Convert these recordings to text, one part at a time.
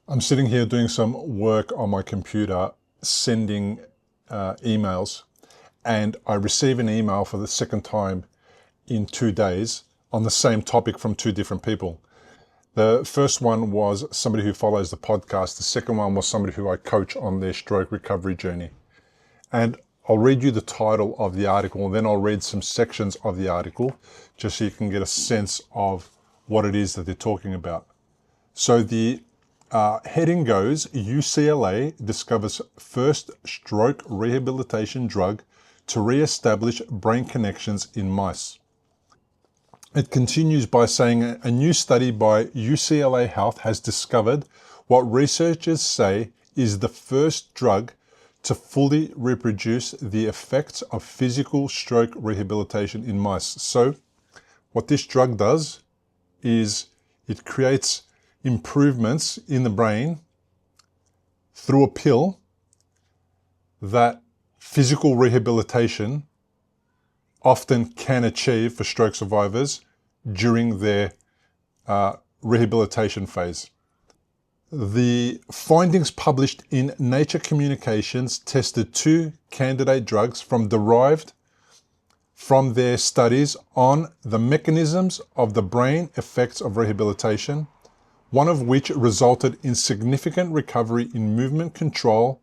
I'm sitting here doing some work on my computer, sending emails, and I receive an email for the second time in 2 days on the same topic from two different people. The first one was somebody who follows the podcast. The second one was somebody who I coach on their stroke recovery journey. And I'll read you the title of the article, and then I'll read some sections of the article, just so you can get a sense of what it is that they're talking about. So the heading goes, UCLA discovers first stroke rehabilitation drug to re-establish brain connections in mice. It continues by saying a new study by UCLA Health has discovered what researchers say is the first drug to fully reproduce the effects of physical stroke rehabilitation in mice. So what this drug does is it creates improvements in the brain through a pill that physical rehabilitation often can achieve for stroke survivors during their rehabilitation phase. The findings published in Nature Communications tested two candidate drugs derived from their studies on the mechanisms of the brain effects of rehabilitation, one of which resulted in significant recovery in movement control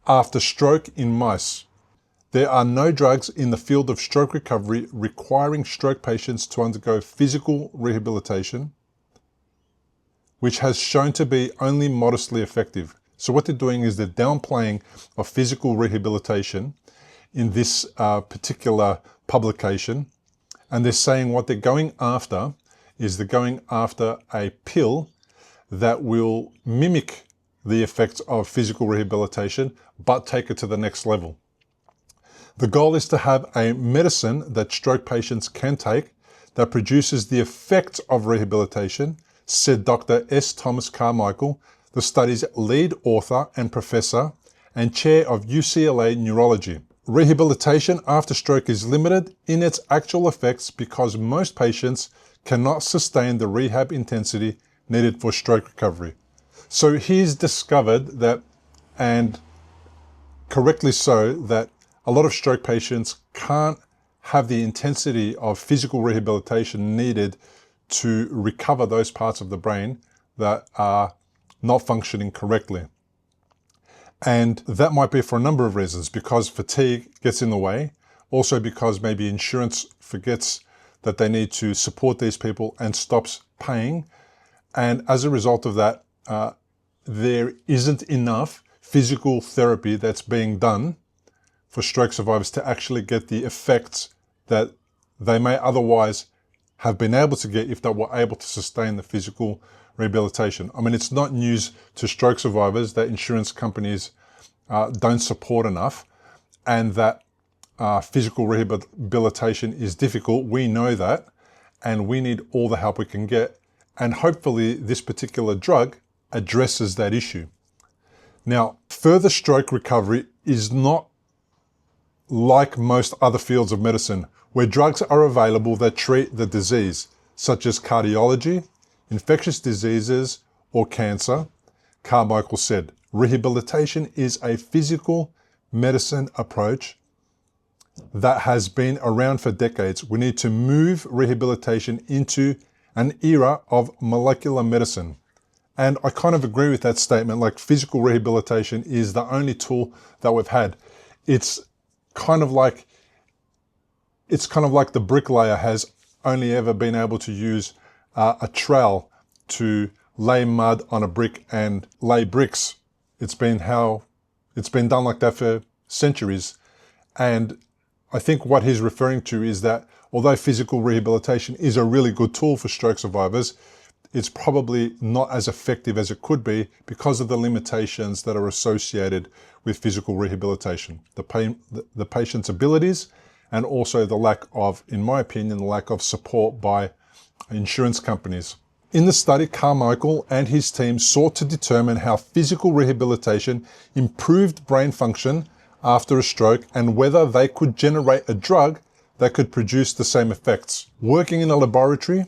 after stroke in mice. There are no drugs in the field of stroke recovery requiring stroke patients to undergo physical rehabilitation, which has shown to be only modestly effective. So what they're doing is they're downplaying of physical rehabilitation in this particular publication, and they're saying what they're going after is they're going after a pill that will mimic the effects of physical rehabilitation, but take it to the next level. The goal is to have a medicine that stroke patients can take that produces the effects of rehabilitation, said Dr. S. Thomas Carmichael, the study's lead author and professor and chair of UCLA Neurology. Rehabilitation after stroke is limited in its actual effects because most patients cannot sustain the rehab intensity needed for stroke recovery. So he's discovered that, and correctly so, that a lot of stroke patients can't have the intensity of physical rehabilitation needed to recover those parts of the brain that are not functioning correctly. And that might be for a number of reasons, because fatigue gets in the way, also because maybe insurance forgets that they need to support these people and stops paying. And as a result of that, there isn't enough physical therapy that's being done for stroke survivors to actually get the effects that they may otherwise have been able to get if they were able to sustain the physical rehabilitation. I mean, it's not news to stroke survivors that insurance companies don't support enough, and that physical rehabilitation is difficult. We know that, and we need all the help we can get. And hopefully this particular drug addresses that issue. Now, further stroke recovery is not like most other fields of medicine, where drugs are available that treat the disease, such as cardiology, infectious diseases, or cancer. Carmichael said, rehabilitation is a physical medicine approach that has been around for decades. We need to move rehabilitation into an era of molecular medicine. And I kind of agree with that statement. Like, physical rehabilitation is the only tool that we've had. It's kind of like the bricklayer has only ever been able to use a trowel to lay mud on a brick and lay bricks. It's been done like that for centuries. And I think what he's referring to is that although physical rehabilitation is a really good tool for stroke survivors, it's probably not as effective as it could be because of the limitations that are associated with physical rehabilitation, the patient's abilities, and also the lack of, in my opinion, the lack of support by insurance companies. In the study, Carmichael and his team sought to determine how physical rehabilitation improved brain function after a stroke and whether they could generate a drug that could produce the same effects. Working in a laboratory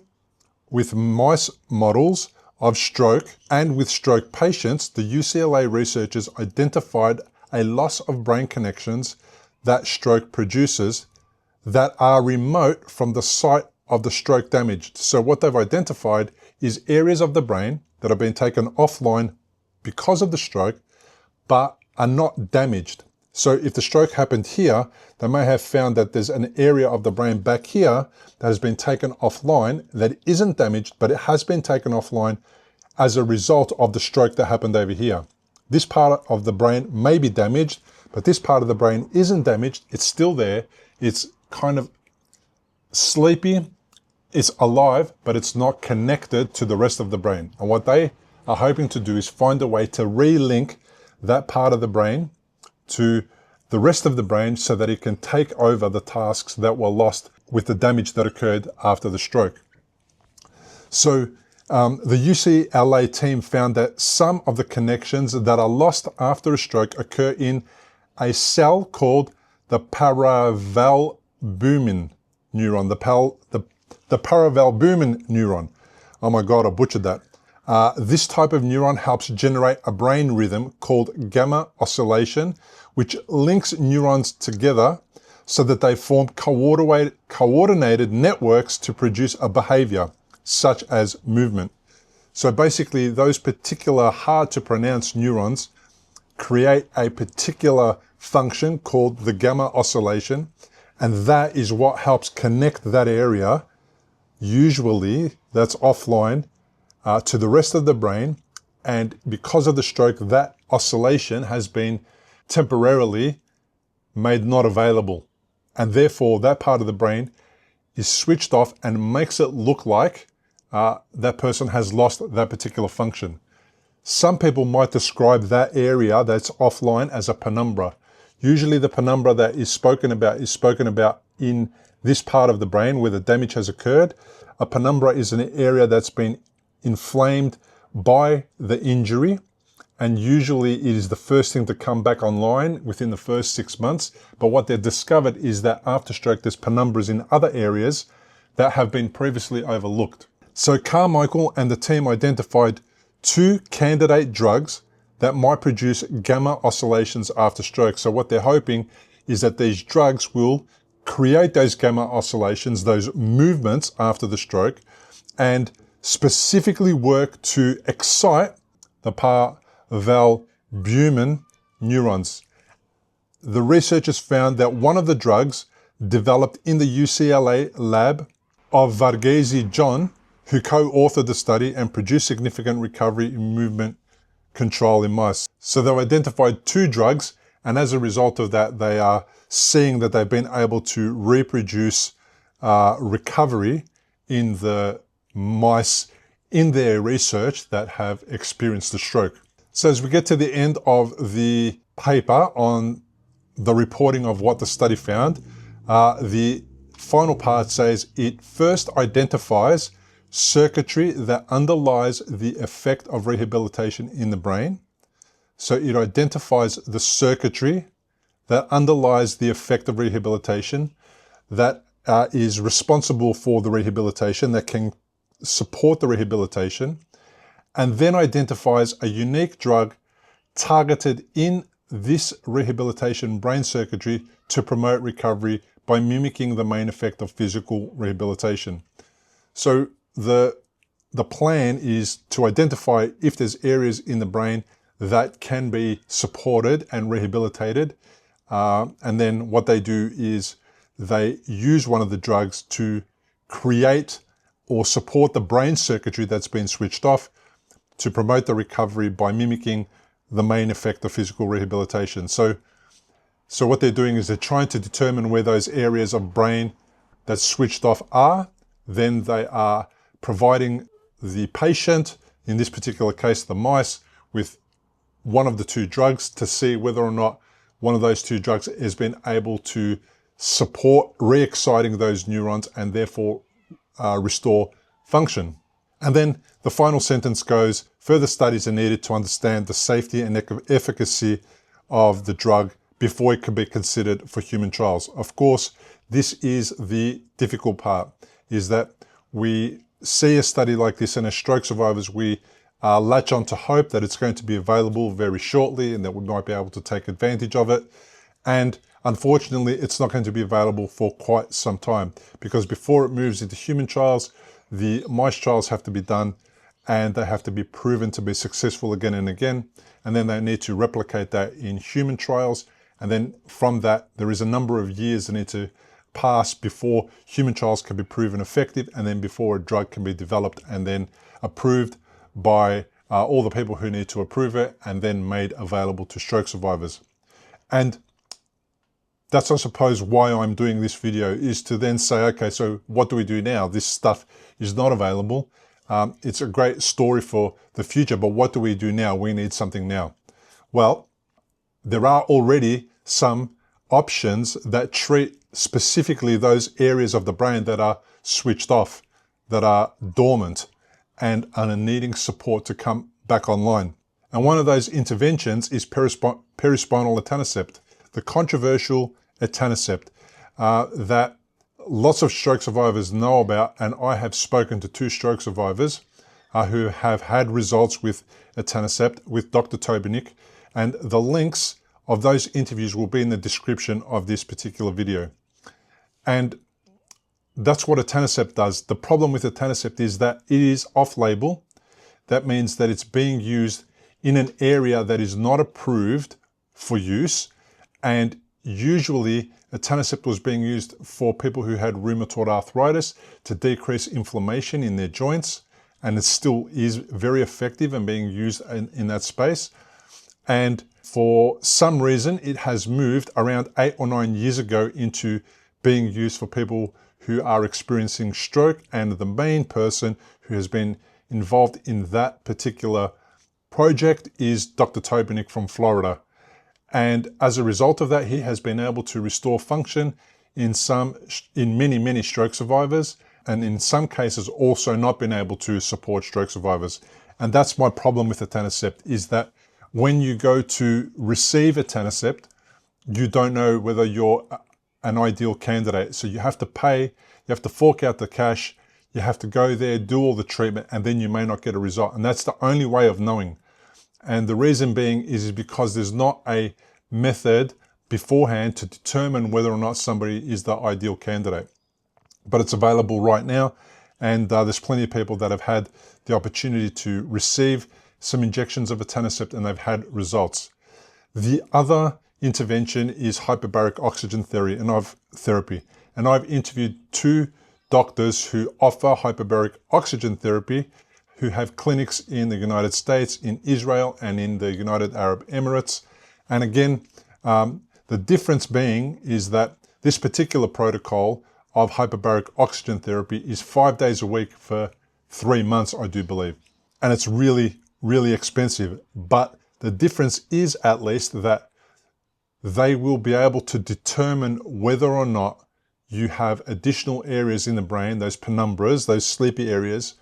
with mice models of stroke, and with stroke patients, the UCLA researchers identified a loss of brain connections that stroke produces that are remote from the site of the stroke damage. So what they've identified is areas of the brain that have been taken offline because of the stroke, but are not damaged. So if the stroke happened here, they may have found that there's an area of the brain back here that has been taken offline that isn't damaged, but it has been taken offline as a result of the stroke that happened over here. This part of the brain may be damaged, but this part of the brain isn't damaged. It's still there. It's kind of sleepy. It's alive, but it's not connected to the rest of the brain. And what they are hoping to do is find a way to relink that part of the brain to the rest of the brain so that it can take over the tasks that were lost with the damage that occurred after the stroke. So the UCLA team found that some of the connections that are lost after a stroke occur in a cell called the paravalbumin neuron, the paravalbumin neuron. Oh my God, I butchered that. This type of neuron helps generate a brain rhythm called gamma oscillation, which links neurons together so that they form coordinated networks to produce a behavior, such as movement. So basically, those particular hard to pronounce neurons create a particular function called the gamma oscillation, and that is what helps connect that area, usually that's offline, to the rest of the brain. And because of the stroke, that oscillation has been temporarily made not available. And therefore, that part of the brain is switched off and makes it look like that person has lost that particular function. Some people might describe that area that's offline as a penumbra. Usually the penumbra that is spoken about in this part of the brain where the damage has occurred. A penumbra is an area that's been inflamed by the injury, and usually it is the first thing to come back online within the first 6 months. But what they've discovered is that after stroke, there's penumbras in other areas that have been previously overlooked. So Carmichael and the team identified 2 candidate drugs that might produce gamma oscillations after stroke. So what they're hoping is that these drugs will create those gamma oscillations, those movements after the stroke, and specifically work to excite the paravalbumin neurons. The researchers found that one of the drugs developed in the UCLA lab of Varghese John, who co-authored the study and produced significant recovery in movement control in mice. So they've identified 2 drugs, and as a result of that, they are seeing that they've been able to reproduce recovery in the mice in their research that have experienced a stroke. So as we get to the end of the paper on the reporting of what the study found, the final part says it first identifies circuitry that underlies the effect of rehabilitation in the brain. So it identifies the circuitry that underlies the effect of rehabilitation, that is responsible for the rehabilitation, that can support the rehabilitation, and then identifies a unique drug targeted in this rehabilitation brain circuitry to promote recovery by mimicking the main effect of physical rehabilitation. So the plan is to identify if there's areas in the brain that can be supported and rehabilitated. And then what they do is they use one of the drugs to create or support the brain circuitry that's been switched off to promote the recovery by mimicking the main effect of physical rehabilitation. So what they're doing is they're trying to determine where those areas of brain that's switched off are. Then they are providing the patient, in this particular case the mice, with one of the 2 drugs to see whether or not one of those 2 drugs has been able to support re-exciting those neurons and therefore restore function. And then the final sentence goes, further studies are needed to understand the safety and efficacy of the drug before it can be considered for human trials. Of course, this is the difficult part, is that we see a study like this and as stroke survivors, we latch on to hope that it's going to be available very shortly and that we might be able to take advantage of it. And unfortunately, it's not going to be available for quite some time, because before it moves into human trials, the mice trials have to be done and they have to be proven to be successful again and again. And then they need to replicate that in human trials. And then from that, there is a number of years that need to pass before human trials can be proven effective, and then before a drug can be developed and then approved by all the people who need to approve it, and then made available to stroke survivors. And that's, I suppose, why I'm doing this video, is to then say, okay, so what do we do now? This stuff is not available. It's a great story for the future, but what do we do now? We need something now. Well, there are already some options that treat specifically those areas of the brain that are switched off, that are dormant, and are needing support to come back online. And one of those interventions is Perispinal Etanercept, the controversial etanercept that lots of stroke survivors know about. And I have spoken to 2 stroke survivors who have had results with etanercept with Dr. Tobinick, and the links of those interviews will be in the description of this particular video. And that's what etanercept does. The problem with etanercept is that it is off-label. That means that it's being used in an area that is not approved for use. And usually etanercept was being used for people who had rheumatoid arthritis to decrease inflammation in their joints. And it still is very effective and being used in that space. And for some reason, it has moved around 8 or 9 years ago into being used for people who are experiencing stroke. And the main person who has been involved in that particular project is Dr. Tobinick from Florida. And as a result of that, he has been able to restore function in many stroke survivors, and in some cases also not been able to support stroke survivors. And that's my problem with etanercept, is that when you go to receive etanercept, you don't know whether you're an ideal candidate. So you have to pay, you have to fork out the cash, you have to go there, do all the treatment, and then you may not get a result. And that's the only way of knowing. And the reason being is because there's not a method beforehand to determine whether or not somebody is the ideal candidate. But it's available right now. And there's plenty of people that have had the opportunity to receive some injections of etanercept and they've had results. The other intervention is hyperbaric oxygen therapy. And I've interviewed 2 doctors who offer hyperbaric oxygen therapy, who have clinics in the United States, in Israel, and in the United Arab Emirates. And again, the difference being is that this particular protocol of hyperbaric oxygen therapy is 5 days a week for 3 months, I do believe. And it's really, really expensive. But the difference is at least that they will be able to determine whether or not you have additional areas in the brain, those penumbras, those sleepy areas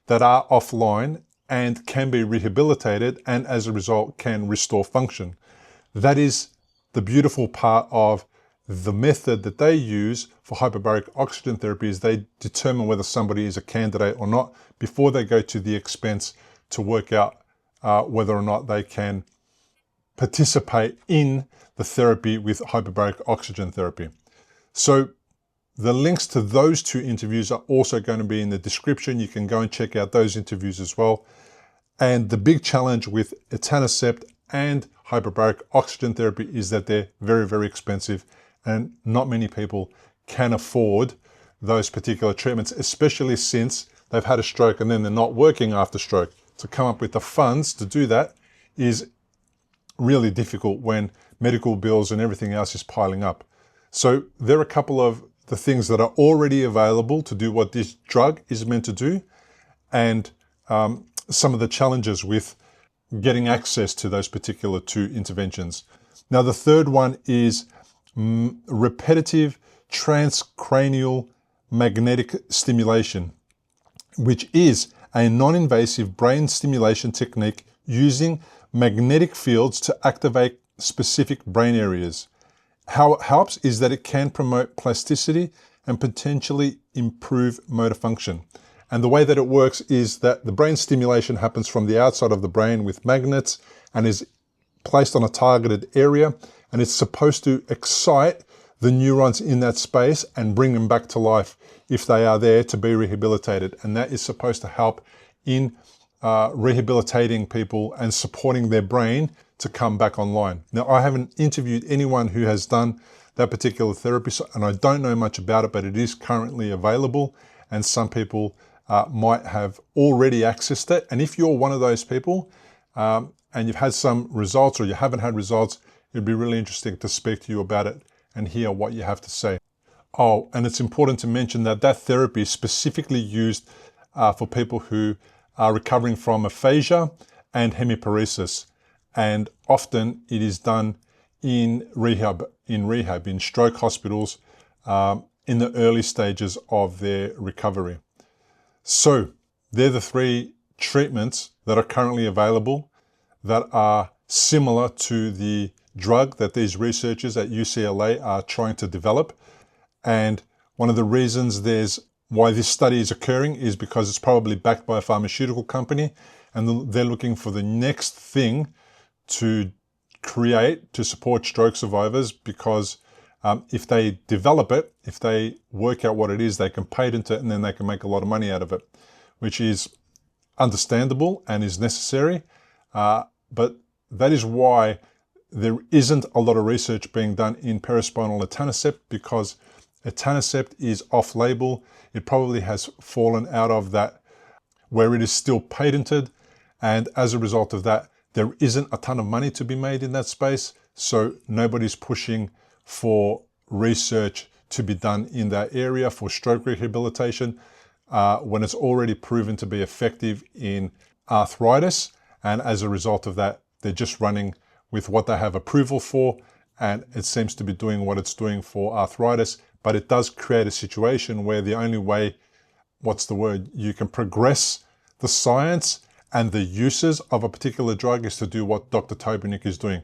that are offline and can be rehabilitated, and as a result can restore function. That is the beautiful part of the method that they use for hyperbaric oxygen therapy, is they determine whether somebody is a candidate or not before they go to the expense to work out whether or not they can participate in the therapy with hyperbaric oxygen therapy. So the links to those 2 interviews are also going to be in the description. You can go and check out those interviews as well. And the big challenge with etanercept and hyperbaric oxygen therapy is that they're very, very expensive, and not many people can afford those particular treatments, especially since they've had a stroke and then they're not working after stroke. To come up with the funds to do that is really difficult when medical bills and everything else is piling up. So there are a couple of the things that are already available to do what this drug is meant to do, and some of the challenges with getting access to those particular 2 interventions. Now, the third one is repetitive transcranial magnetic stimulation, which is a non-invasive brain stimulation technique using magnetic fields to activate specific brain areas. How it helps is that it can promote plasticity and potentially improve motor function. And the way that it works is that the brain stimulation happens from the outside of the brain with magnets and is placed on a targeted area, and it's supposed to excite the neurons in that space and bring them back to life if they are there to be rehabilitated. And that is supposed to help in rehabilitating people and supporting their brain to come back online. Now, I haven't interviewed anyone who has done that particular therapy, and I don't know much about it, but it is currently available, and some people might have already accessed it. And if you're one of those people and you've had some results or you haven't had results, it'd be really interesting to speak to you about it and hear what you have to say. Oh, and it's important to mention that that therapy is specifically used for people who are recovering from aphasia and hemiparesis. And often it is done in rehab, in stroke hospitals, in the early stages of their recovery. So they're the three treatments that are currently available that are similar to the drug that these researchers at UCLA are trying to develop. And one of the reasons why this study is occurring is because it's probably backed by a pharmaceutical company, and they're looking for the next thing to create to support stroke survivors, because if they develop it, if they work out what it is, they can patent it and then they can make a lot of money out of it, which is understandable and is necessary. But that is why there isn't a lot of research being done in Perispinal Etanercept, because Etanercept is off-label. It probably has fallen out of that where it is still patented. And as a result of that, there isn't a ton of money to be made in that space. So nobody's pushing for research to be done in that area for stroke rehabilitation when it's already proven to be effective in arthritis. And as a result of that, they're just running with what they have approval for, and it seems to be doing what it's doing for arthritis. But it does create a situation where the only way, you can progress the science and the uses of a particular drug is to do what Dr. Tobinick is doing.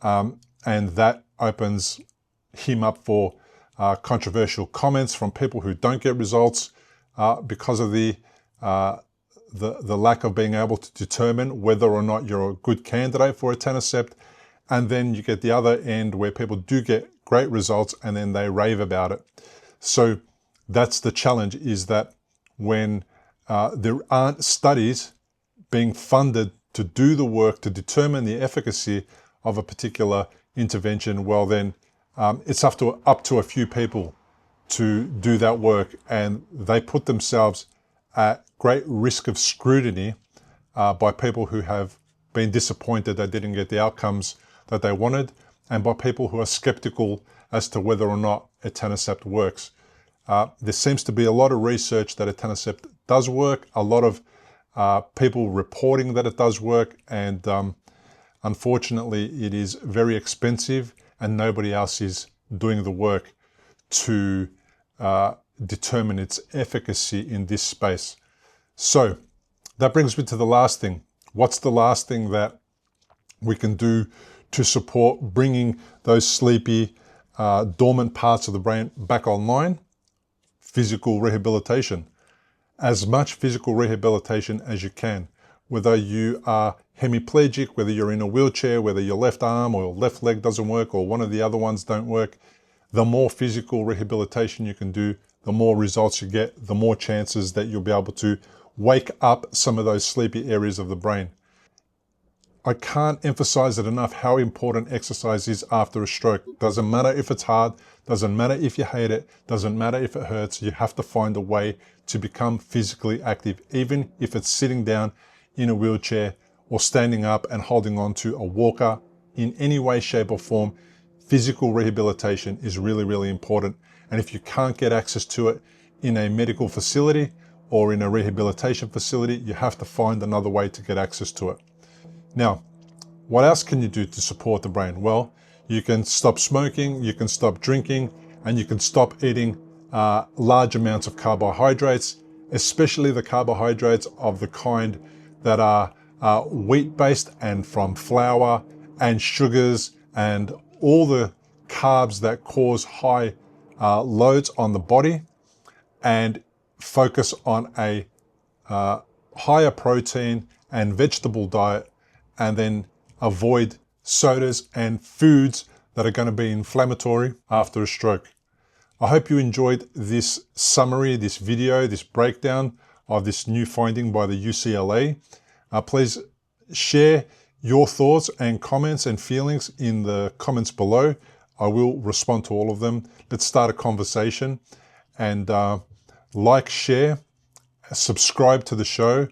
And that opens him up for controversial comments from people who don't get results because of the lack of being able to determine whether or not you're a good candidate for etanercept. And then you get the other end where people do get great results and then they rave about it. So that's the challenge, is that when there aren't studies being funded to do the work to determine the efficacy of a particular intervention, well then it's up to a few people to do that work, and they put themselves at great risk of scrutiny by people who have been disappointed they didn't get the outcomes that they wanted, and by people who are skeptical as to whether or not etanercept works. There seems to be a lot of research that etanercept does work, a lot of people reporting that it does work, and unfortunately it is very expensive and nobody else is doing the work to determine its efficacy in this space. So that brings me to the last thing. What's the last thing that we can do to support bringing those sleepy, dormant parts of the brain back online? Physical rehabilitation. As much physical rehabilitation as you can. Whether you are hemiplegic, whether you're in a wheelchair, whether your left arm or left leg doesn't work or one of the other ones don't work, the more physical rehabilitation you can do, the more results you get, the more chances that you'll be able to wake up some of those sleepy areas of the brain. I can't emphasize it enough how important exercise is after a stroke. Doesn't matter if it's hard, doesn't matter if you hate it, doesn't matter if it hurts, you have to find a way to become physically active, even if it's sitting down in a wheelchair or standing up and holding on to a walker. In any way, shape or form, physical rehabilitation is really, really important. And if you can't get access to it in a medical facility or in a rehabilitation facility, you have to find another way to get access to it. Now, what else can you do to support the brain? Well, you can stop smoking, you can stop drinking, and you can stop eating large amounts of carbohydrates, especially the carbohydrates of the kind that are wheat-based and from flour and sugars and all the carbs that cause high loads on the body, and focus on a higher protein and vegetable diet, and then avoid sodas and foods that are going to be inflammatory after a stroke. I hope you enjoyed this summary, this video, this breakdown of this new finding by the UCLA. Please share your thoughts and comments and feelings in the comments below. I will respond to all of them. Let's start a conversation, and like, share, subscribe to the show,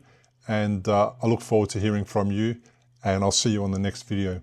and I look forward to hearing from you, and I'll see you on the next video.